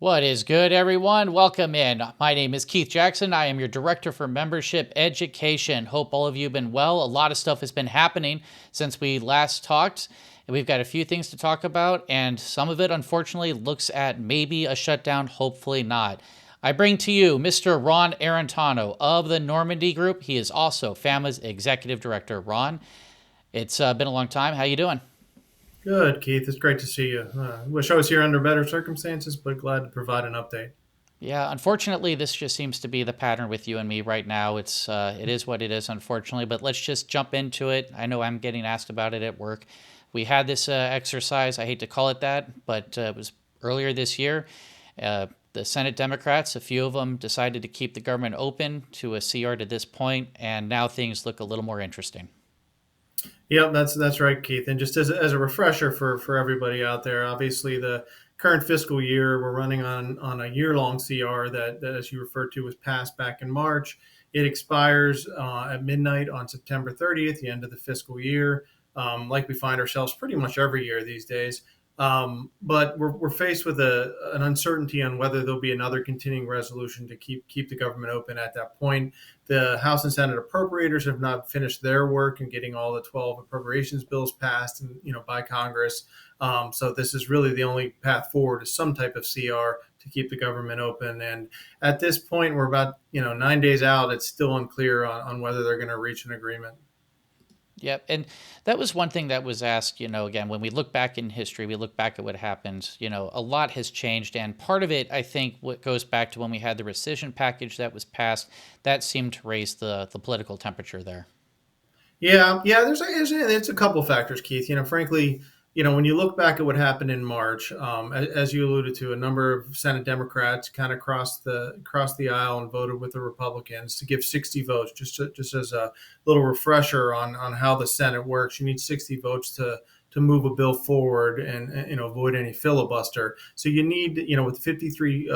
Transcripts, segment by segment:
What is good, everyone? Welcome in. My name is Keith Jackson. I am your Director for Membership Education. Hope all of you have been well. A lot of stuff has been happening since we last talked. And we've got a few things to talk about, and some of it, unfortunately, looks at maybe a shutdown, hopefully not. I bring to you Mr. Ron Eritano of the Normandy Group. He is also FAAMA's Executive Director. Ron, it's been a long time. How you doing? Good, Keith. It's great to see you. Wish I was here under better circumstances, but glad to provide an update. Yeah, unfortunately, this just seems to be the pattern with you and me right now. It is what it is, unfortunately. But let's just jump into it. I know I'm getting asked about it at work. We had this exercise. I hate to call it that, but it was earlier this year. The Senate Democrats, a few of them, decided to keep the government open to a CR to this point, and now things look a little more interesting. Yep, that's right, Keith. And just as a refresher for everybody out there, obviously the current fiscal year we're running on a year long CR that, as you referred to, was passed back in March. It expires at midnight on September 30th, the end of the fiscal year, like we find ourselves pretty much every year these days. But we're faced with an uncertainty on whether there'll be another continuing resolution to keep the government open at that point. The House and Senate appropriators have not finished their work in getting all the 12 appropriations bills passed and by Congress. So this is really the only path forward is some type of CR to keep the government open. And at this point, we're about 9 days out. It's still unclear on whether they're going to reach an agreement. Yep. And that was one thing that was asked, again, when we look back in history, we look back at what happened, a lot has changed. And part of it, I think, what goes back to when we had the rescission package that was passed, that seemed to raise the political temperature there. Yeah. It's a couple factors, Keith. Frankly, when you look back at what happened in March, as you alluded to, a number of Senate Democrats kind of crossed the aisle and voted with the Republicans to give 60 votes. Just as a little refresher on how the Senate works, you need 60 votes to move a bill forward and avoid any filibuster. So you need with 53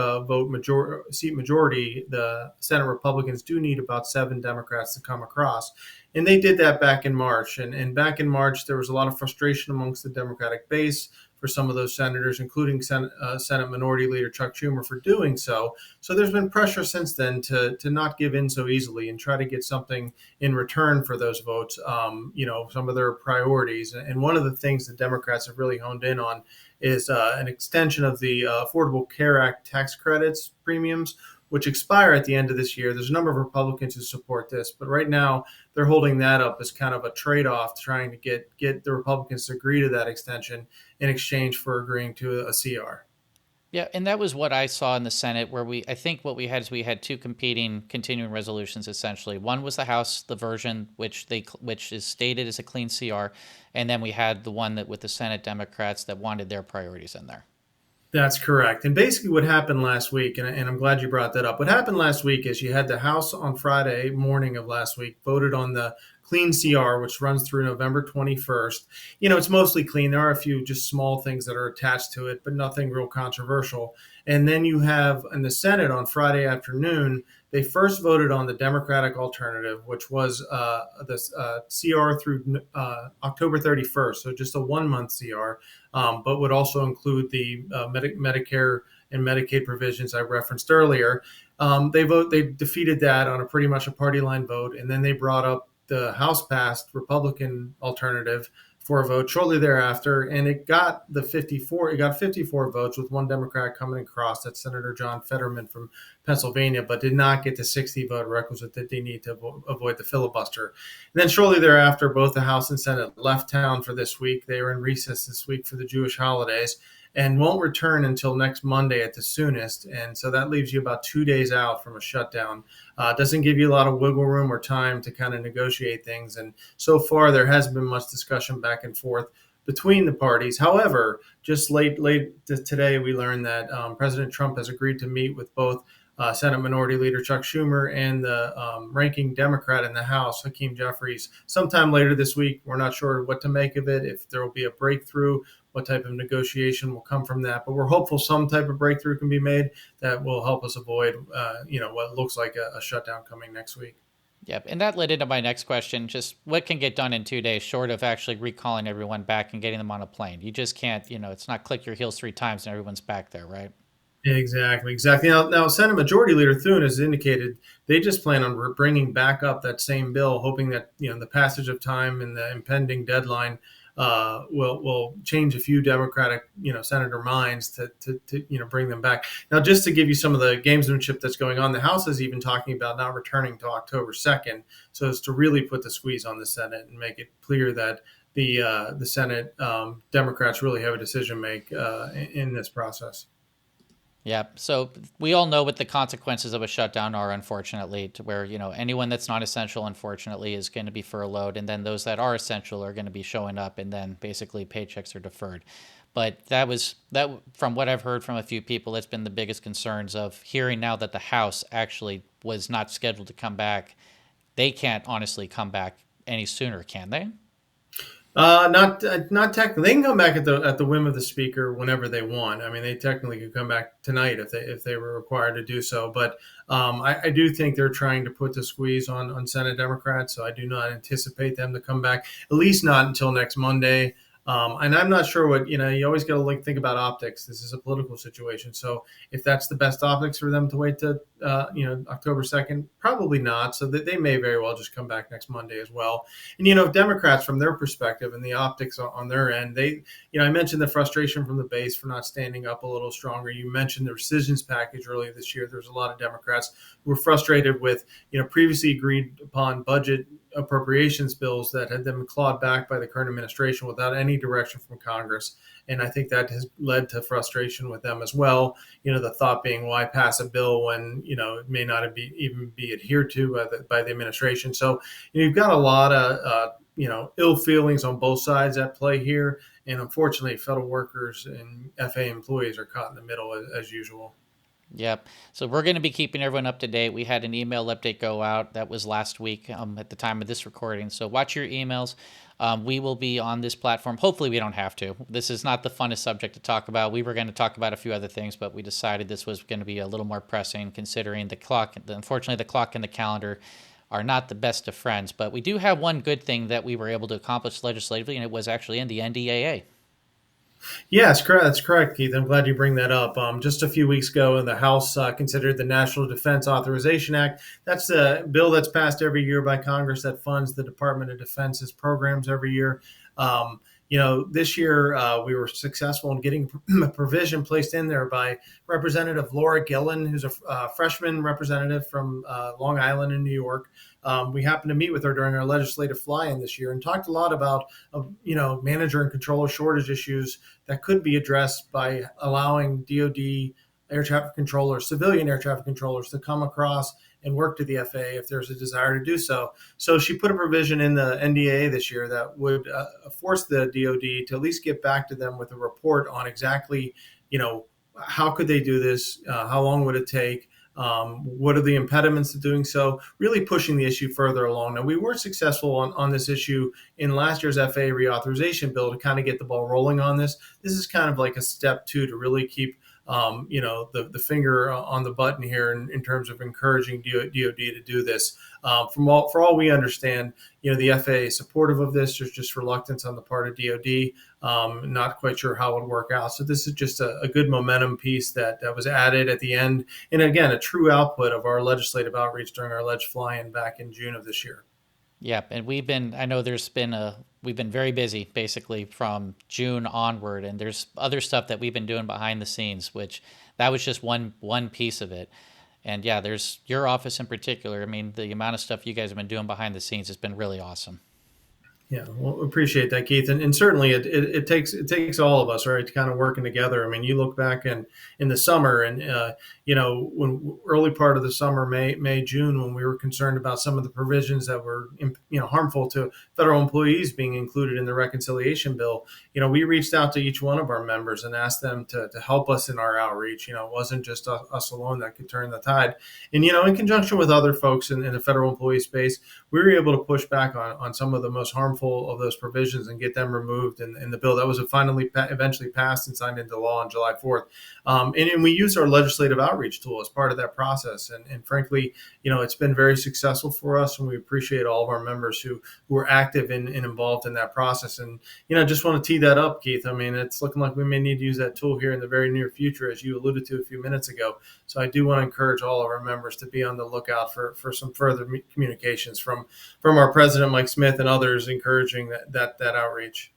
seat majority, the Senate Republicans do need about 7 Democrats to come across. And they did that back in March. And back in March, there was a lot of frustration amongst the Democratic base for some of those senators, including Senate Minority Leader Chuck Schumer, for doing so. So there's been pressure since then to not give in so easily and try to get something in return for those votes, some of their priorities. And one of the things the Democrats have really honed in on is an extension of the Affordable Care Act tax credits premiums, which expire at the end of this year. There's a number of Republicans who support this, but right now they're holding that up as kind of a trade-off, trying to get the Republicans to agree to that extension in exchange for agreeing to a CR. Yeah, and that was what I saw in the Senate, where I think what we had is we had two competing continuing resolutions essentially. One was the House, the version which is stated as a clean CR, and then we had the one that with the Senate Democrats that wanted their priorities in there. That's correct. And basically, what happened last week, and I'm glad you brought that up. What happened last week is you had the House on Friday morning of last week voted on the clean CR, which runs through November 21st. It's mostly clean. There are a few just small things that are attached to it, but nothing real controversial. And then you have in the Senate on Friday afternoon, they first voted on the Democratic alternative, which was the CR through October 31st, so just a 1 month CR, but would also include the Medicare and Medicaid provisions I referenced earlier. They defeated that on a pretty much a party line vote, and then they brought up the House passed Republican alternative for a vote shortly thereafter, and it got 54 votes with one Democrat coming across. That's Senator John Fetterman from Pennsylvania, but did not get the 60 vote requisite that they need to avoid the filibuster. And then shortly thereafter, both the House and Senate left town for this week. They were in recess this week for the Jewish holidays and won't return until next Monday at the soonest. And so that leaves you about 2 days out from a shutdown. Doesn't give you a lot of wiggle room or time to kind of negotiate things. And so far, there hasn't been much discussion back and forth between the parties. However, just late today, we learned that President Trump has agreed to meet with both Senate Minority Leader Chuck Schumer and the ranking Democrat in the House, Hakeem Jeffries, sometime later this week. We're not sure what to make of it, if there will be a breakthrough, what type of negotiation will come from that. But we're hopeful some type of breakthrough can be made that will help us avoid, what looks like a shutdown coming next week. Yep, and that led into my next question. Just what can get done in 2 days short of actually recalling everyone back and getting them on a plane? You just can't, it's not click your heels three times and everyone's back there, right? Exactly, exactly. Now, Senate Majority Leader Thune has indicated they just plan on bringing back up that same bill, hoping that the passage of time and the impending deadline will change a few Democratic senator minds to bring them back. Now, just to give you some of the gamesmanship that's going on, the House is even talking about not returning to October 2nd, so as to really put the squeeze on the Senate and make it clear that the Senate Democrats really have a decision make in this process. Yeah. So we all know what the consequences of a shutdown are, unfortunately, to where, anyone that's not essential, unfortunately, is going to be furloughed. And then those that are essential are going to be showing up, and then basically paychecks are deferred. But that from what I've heard from a few people, that's been the biggest concerns of hearing now that the House actually was not scheduled to come back. They can't honestly come back any sooner, can they? Not technically. They can come back at the whim of the speaker whenever they want. I mean, they technically could come back tonight if they were required to do so. But I do think they're trying to put the squeeze on Senate Democrats. So I do not anticipate them to come back, at least not until next Monday. And I'm not sure what you always got to think about optics. This is a political situation, so if that's the best optics for them to wait to October 2nd, probably not. So that they may very well just come back next Monday as well. And Democrats, from their perspective and the optics on their end, I mentioned the frustration from the base for not standing up a little stronger. You mentioned the rescissions package earlier this year. There's a lot of Democrats who were frustrated with previously agreed upon budget appropriations bills that had been clawed back by the current administration without any direction from Congress. And I think that has led to frustration with them as well. The thought being, why pass a bill when it may not even be adhered to by the administration? So you've got a lot of ill feelings on both sides at play here, and unfortunately, federal workers and FAA employees are caught in the middle as usual. Yep. So we're going to be keeping everyone up to date. We had an email update go out that was last week at the time of this recording. So watch your emails. We will be on this platform. Hopefully, we don't have to. This is not the funnest subject to talk about. We were going to talk about a few other things, but we decided this was going to be a little more pressing, considering the clock. Unfortunately, the clock and the calendar are not the best of friends. But we do have one good thing that we were able to accomplish legislatively, and it was actually in the NDAA. Yes, correct. That's correct, Keith. I'm glad you bring that up. Just a few weeks ago, the House considered the National Defense Authorization Act. That's a bill that's passed every year by Congress that funds the Department of Defense's programs every year. This year we were successful in getting a provision placed in there by Representative Laura Gillen, who's a freshman representative from Long Island in New York. We happened to meet with her during our legislative fly-in this year and talked a lot about, manager and controller shortage issues that could be addressed by allowing DoD air traffic controllers, civilian air traffic controllers, to come across and work to the FAA if there's a desire to do so. So she put a provision in the NDA this year that would force the DoD to at least get back to them with a report on exactly, how could they do this? How long would it take? What are the impediments to doing so? Really pushing the issue further along. Now, we weren't successful on this issue in last year's FAA reauthorization bill to kind of get the ball rolling on this. This is kind of like a step two to really keep the finger on the button here in terms of encouraging DoD to do this. For all we understand, the FAA is supportive of this. There's just reluctance on the part of DoD. Not quite sure how it would work out. So this is just a good momentum piece that was added at the end. And again, a true output of our legislative outreach during our ledge fly-in back in June of this year. Yeah, and we've been very busy basically from June onward, and there's other stuff that we've been doing behind the scenes, which that was just one piece of it. And yeah, there's your office in particular. I mean, the amount of stuff you guys have been doing behind the scenes has been really awesome. Yeah, well, appreciate that, Keith, and certainly it takes all of us, right, to kind of working together. I mean, you look back in the summer, and when early part of the summer, May June, when we were concerned about some of the provisions that were harmful to federal employees being included in the reconciliation bill, we reached out to each one of our members and asked them to help us in our outreach. It wasn't just us alone that could turn the tide, and in conjunction with other folks in the federal employee space, we were able to push back on some of the most harmful of those provisions and get them removed in the bill that was finally eventually passed and signed into law on July 4th. And we used our legislative outreach tool as part of that process. And frankly, it's been very successful for us, and we appreciate all of our members who are active and involved in that process. And, just want to tee that up, Keith. I mean, it's looking like we may need to use that tool here in the very near future, as you alluded to a few minutes ago. So I do want to encourage all of our members to be on the lookout for some further communications from our president, Mike Smith, and others encouraging that outreach.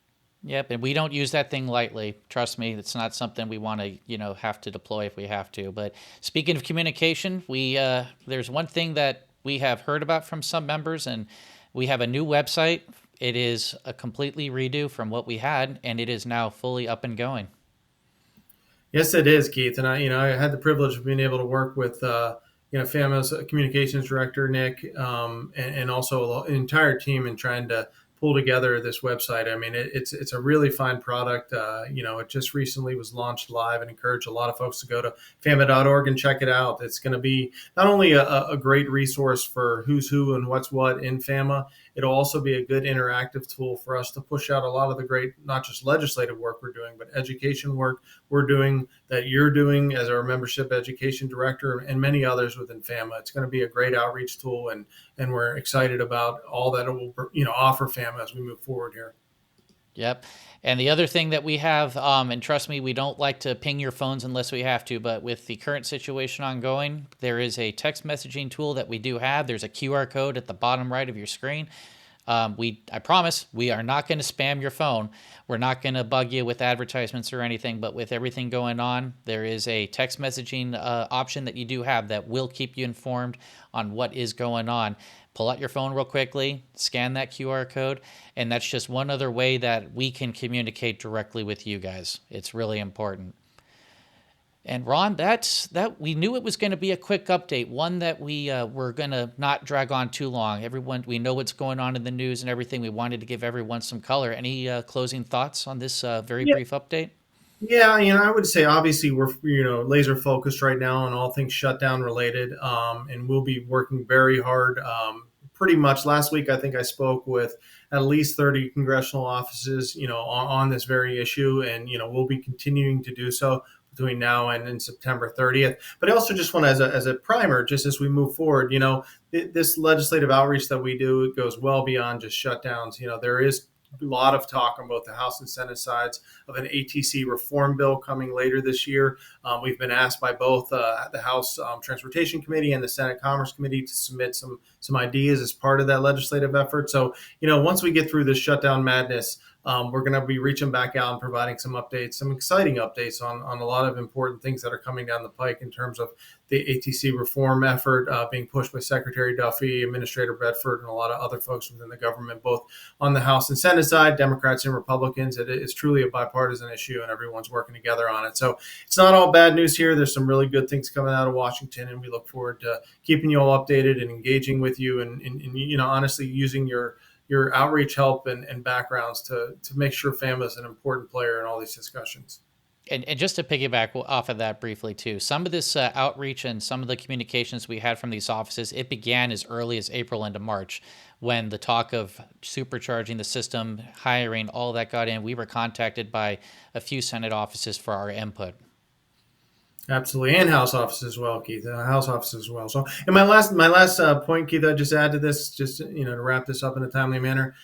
Yep, and we don't use that thing lightly. Trust me, it's not something we want to, have to deploy if we have to. But speaking of communication, there's one thing that we have heard about from some members, and we have a new website. It is a completely redo from what we had, and it is now fully up and going. Yes, it is, Keith. And I had the privilege of being able to work with, FAAMA's communications director, Nick, and also an entire team in trying to pull together this website. I mean, it's a really fine product. It just recently was launched live, and encourage a lot of folks to go to FAAMA.org and check it out. It's going to be not only a great resource for who's who and what's what in FAAMA, it'll also be a good interactive tool for us to push out a lot of the great, not just legislative work we're doing, but education work we're doing, that you're doing as our membership education director, and many others within FAAMA. It's going to be a great outreach tool, and we're excited about all that it will, offer FAAMA as we move forward here. Yep. And the other thing that we have, and trust me, we don't like to ping your phones unless we have to, but with the current situation ongoing, there is a text messaging tool that we do have. There's a QR code at the bottom right of your screen. I promise we are not going to spam your phone. We're not going to bug you with advertisements or anything, but with everything going on, there is a text messaging option that you do have that will keep you informed on what is going on. Pull out your phone real quickly, scan that QR code, and that's just one other way that we can communicate directly with you guys. It's really important. And Ron, that we knew it was going to be a quick update, one that we were going to not drag on too long. Everyone, we know what's going on in the news and everything. We wanted to give everyone some color. Any closing thoughts on this very brief update? Yeah, I would say obviously we're laser focused right now on all things shutdown related, and we'll be working very hard. Pretty much last week, I think I spoke with at least 30 congressional offices, on this very issue, and we'll be continuing to do so between now and September 30th. But I also just want to, as a primer, just as we move forward, this legislative outreach that we do, it goes well beyond just shutdowns. There is a lot of talk on both the House and Senate sides of an ATC reform bill coming later this year. We've been asked by both the House Transportation Committee and the Senate Commerce Committee to submit some ideas as part of that legislative effort. So, once we get through this shutdown madness, we're going to be reaching back out and providing some updates, some exciting updates on a lot of important things that are coming down the pike in terms of the ATC reform effort being pushed by Secretary Duffy, Administrator Bedford, and a lot of other folks within the government, both on the House and Senate side, Democrats and Republicans. It is truly a bipartisan issue, and everyone's working together on it. So it's not all bad news here. There's some really good things coming out of Washington, and we look forward to keeping you all updated and engaging with you, and honestly using your outreach help and backgrounds to make sure FAAMA is an important player in all these discussions. And just to piggyback off of that briefly too, some of this outreach and some of the communications we had from these offices, it began as early as April into March, when the talk of supercharging the system, hiring, all that got in. We were contacted by a few Senate offices for our input. Absolutely, and House office as well, Keith. House office as well. So, and my last point, Keith, I just add to this, just to wrap this up in a timely manner.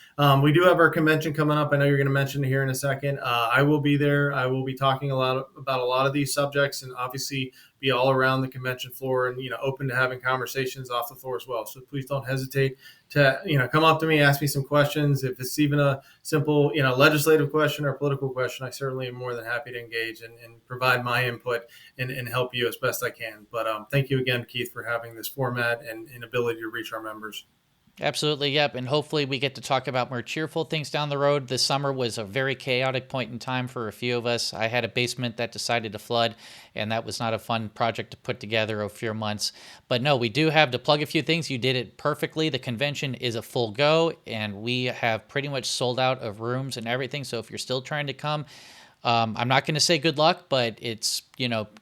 We do have our convention coming up. I know you're going to mention it here in a second. I will be there. I will be talking about a lot of these subjects, and obviously be all around the convention floor, and open to having conversations off the floor as well. So please don't hesitate to come up to me, ask me some questions. If it's even a simple legislative question or political question, I certainly am more than happy to engage and provide my input and help you as best I can. But thank you again, Keith, for having this format and ability to reach our members. Absolutely, yep. And hopefully we get to talk about more cheerful things down the road. This summer was a very chaotic point in time for a few of us. I had a basement that decided to flood, and that was not a fun project to put together over a few months. But no, we do have to plug a few things. You did it perfectly. The convention is a full go, and we have pretty much sold out of rooms and everything. So if you're still trying to come, I'm not going to say good luck, but it's,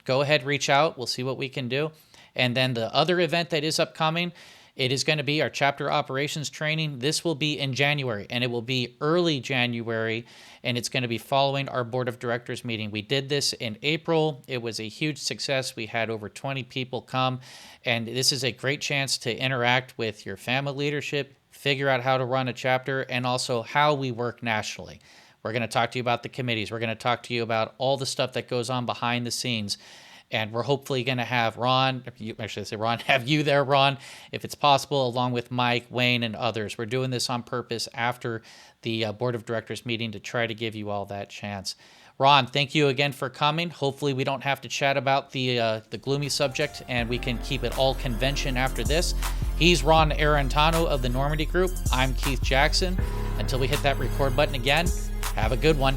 go ahead, reach out. We'll see what we can do. And then the other event that is upcoming It is going to be our chapter operations training. This will be in January, and it will be early January, and it's going to be following our board of directors meeting. We did this in April. It was a huge success. We had over 20 people come, and this is a great chance to interact with your FAAMA leadership, figure out how to run a chapter, and also how we work nationally. We're going to talk to you about the committees. We're going to talk to you about all the stuff that goes on behind the scenes. And we're hopefully going to have Ron, have you there, Ron, if it's possible, along with Mike, Wayne, and others. We're doing this on purpose after the board of directors meeting to try to give you all that chance. Ron, thank you again for coming. Hopefully we don't have to chat about the gloomy subject, and we can keep it all convention after this. He's Ron Eritano of the Normandy Group. I'm Keith Jackson. Until we hit that record button again, have a good one.